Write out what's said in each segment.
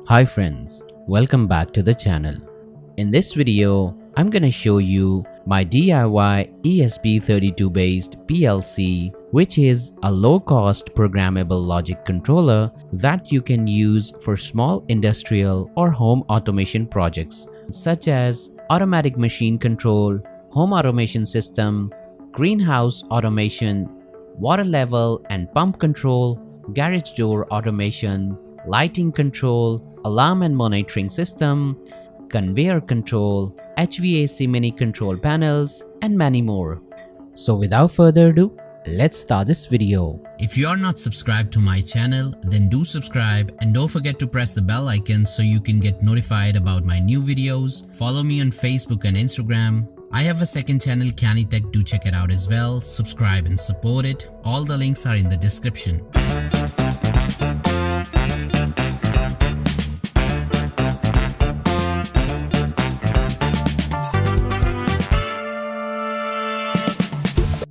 Hi friends, welcome back to the channel. In this video, I'm gonna show you my DIY ESP32 based PLC, which is a low-cost programmable logic controller that you can use for small industrial or home automation projects such as automatic machine control, home automation system, greenhouse automation, water level and pump control, garage door automation, lighting control, alarm and monitoring system, conveyor control, HVAC mini control panels, and many more. So without further ado, let's start this video. If you are not subscribed to my channel, then do subscribe and don't forget to press the bell icon so you can get notified about my new videos. Follow me on Facebook and Instagram. I have a second channel, Canitech, do check it out as well. Subscribe and support it. All the links are in the description.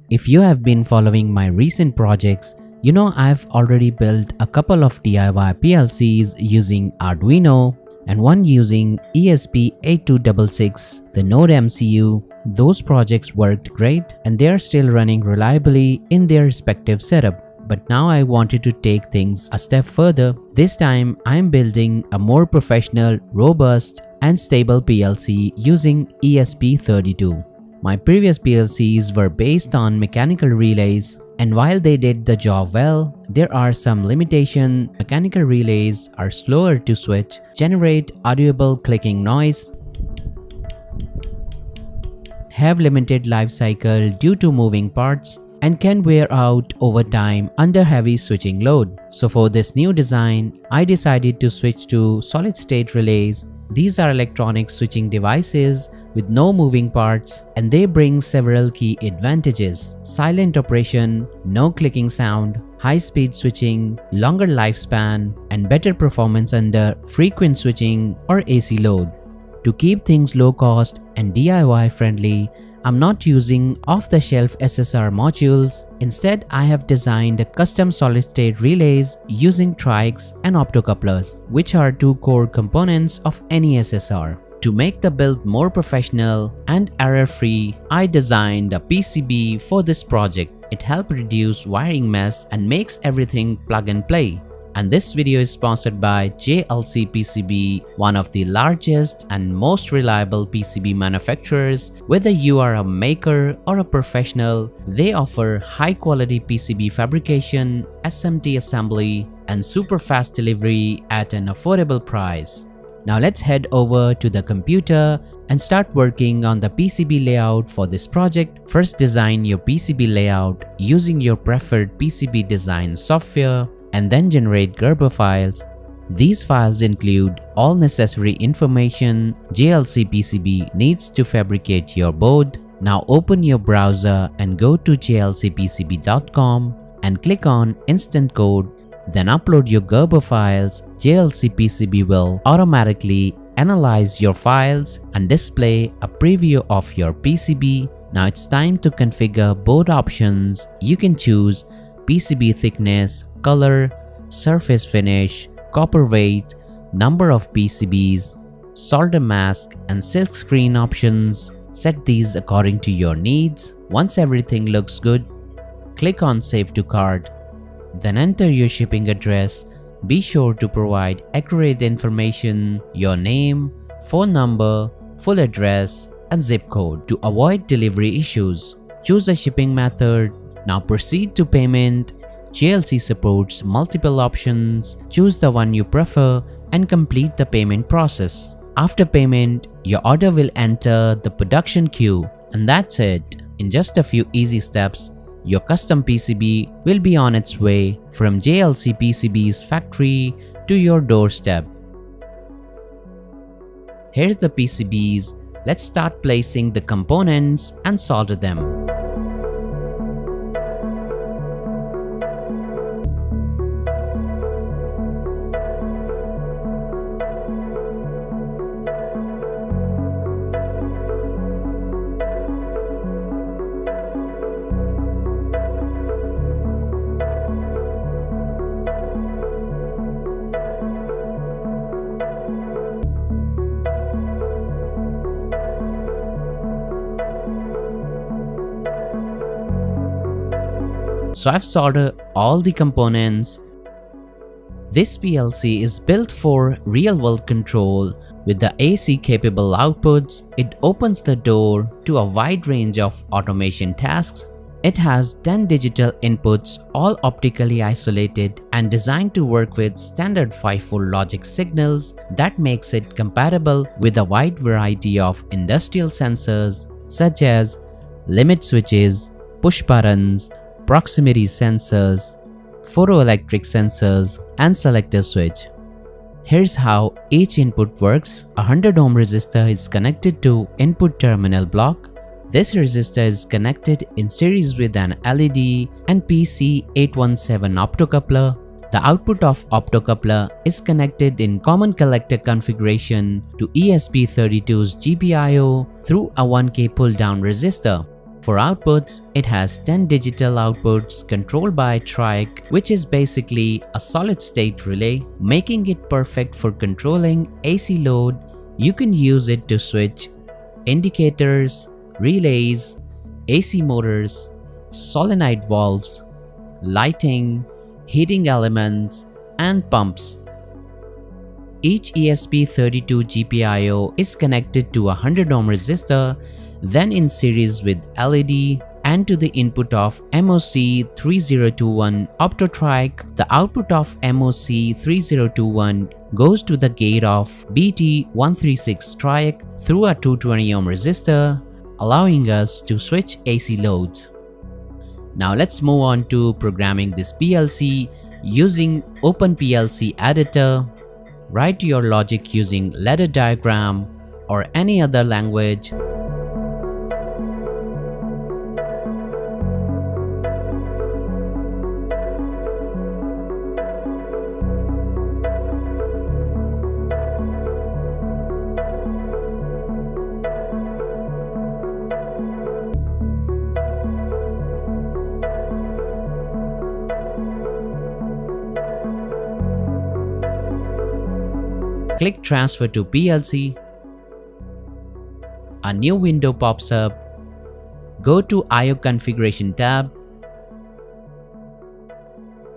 If you have been following my recent projects, you know I've already built a couple of DIY PLCs using Arduino and one using ESP32 the Node MCU. Those projects worked great and they are still running reliably in their respective setup. But now I wanted to take things a step further. This time I'm building a more professional, robust and stable PLC using ESP32. My previous PLCs were based on mechanical relays, and while they did the job well, there are some limitations. Mechanical relays are slower to switch, generate audible clicking noise, have limited life cycle due to moving parts, and can wear out over time under heavy switching load. So for this new design, I decided to switch to solid-state relays. These are electronic switching devices with no moving parts, and they bring several key advantages: silent operation, no clicking sound, high-speed switching, longer lifespan, and better performance under frequent switching or AC load. To keep things low cost and DIY friendly, I'm not using off-the-shelf SSR modules. Instead, I have designed custom solid-state relays using triacs and optocouplers, which are two core components of any SSR. To make the build more professional and error-free, I designed a PCB for this project. It helps reduce wiring mess and makes everything plug and play. And this video is sponsored by JLC PCB, one of the largest and most reliable PCB manufacturers. Whether you are a maker or a professional, they offer high-quality PCB fabrication, SMT assembly, and super fast delivery at an affordable price. Now let's head over to the computer and start working on the PCB layout for this project. First, design your PCB layout using your preferred PCB design software, and then generate Gerber files. These files include all necessary information JLC PCB needs to fabricate your board. Now open your browser and go to jlcpcb.com and click on Instant Code. Then upload your Gerber files. JLC PCB will automatically analyze your files and display a preview of your PCB. Now it's time to configure board options. You can choose PCB thickness, color, surface finish, copper weight, number of PCBs, solder mask, and silkscreen options. Set these according to your needs. Once everything looks good, click on Save to Cart. Then enter your shipping address. Be sure to provide accurate information, your name, phone number, full address, and zip code to avoid delivery issues. Choose a shipping method. Now proceed to payment. JLC supports multiple options. Choose the one you prefer and complete the payment process. After payment, your order will enter the production queue, and that's it. In just a few easy steps, your custom PCB will be on its way from JLC PCB's factory to your doorstep. Here's the PCBs. Let's start placing the components and solder them. So I've soldered all the components. This PLC is built for real-world control. With the AC capable outputs, it opens the door to a wide range of automation tasks. It has 10 digital inputs, all optically isolated and designed to work with standard 5-volt logic signals. That makes it compatible with a wide variety of industrial sensors such as limit switches, push buttons, proximity sensors, photoelectric sensors, and selector switch. Here's how each input works. A 100 ohm resistor is connected to input terminal block. This resistor is connected in series with an LED and PC817 optocoupler. The output of optocoupler is connected in common collector configuration to ESP32's GPIO through a 1K pull-down resistor. For outputs, it has 10 digital outputs controlled by TRIAC, which is basically a solid-state relay, making it perfect for controlling AC load. You can use it to switch indicators, relays, AC motors, solenoid valves, lighting, heating elements, and pumps. Each ESP32 GPIO is connected to a 100 ohm resistor, then in series with LED and to the input of MOC3021 OptoTriac. The output of MOC3021 goes to the gate of BT136 Triac through a 220 ohm resistor, allowing us to switch AC loads. Now let's move on to programming this PLC using OpenPLC editor. Write your logic using ladder diagram or any other language. Click Transfer to PLC. A new window pops up. Go to I/O Configuration tab.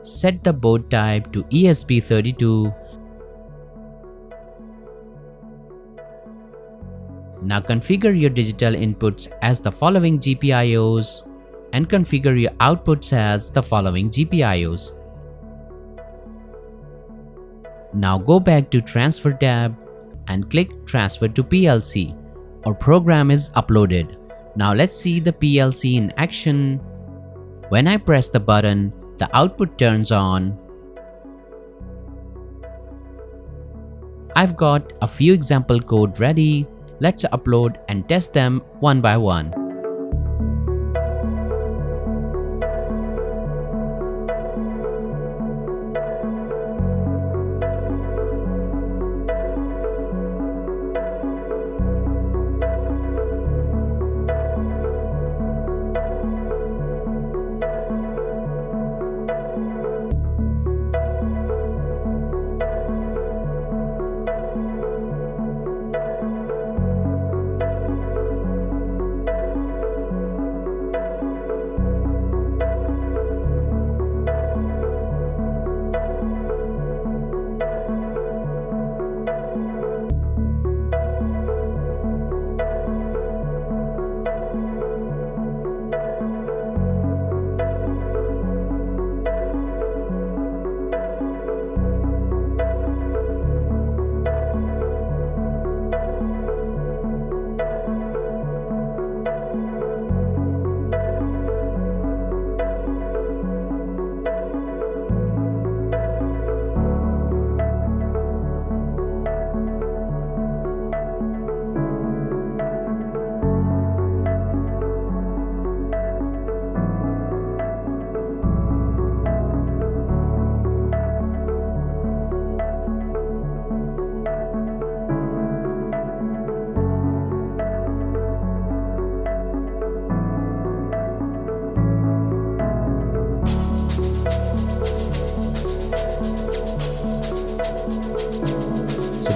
Set the board type to ESP32. Now configure your digital inputs as the following GPIOs and configure your outputs as the following GPIOs. Now go back to Transfer tab and click Transfer to PLC. Our program is uploaded. Now let's see the PLC in action. When I press the button, the output turns on. I've got a few example code ready. Let's upload and test them one by one.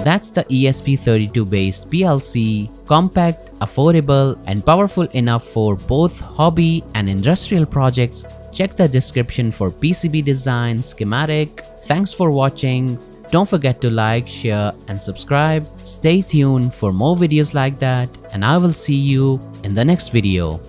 That's the ESP32 based PLC, compact, affordable, and powerful enough for both hobby and industrial projects. check the description for PCB design schematic. Thanks for watching. Don't forget to like, share and subscribe. Stay tuned for more videos like that, and I will see you in the next video.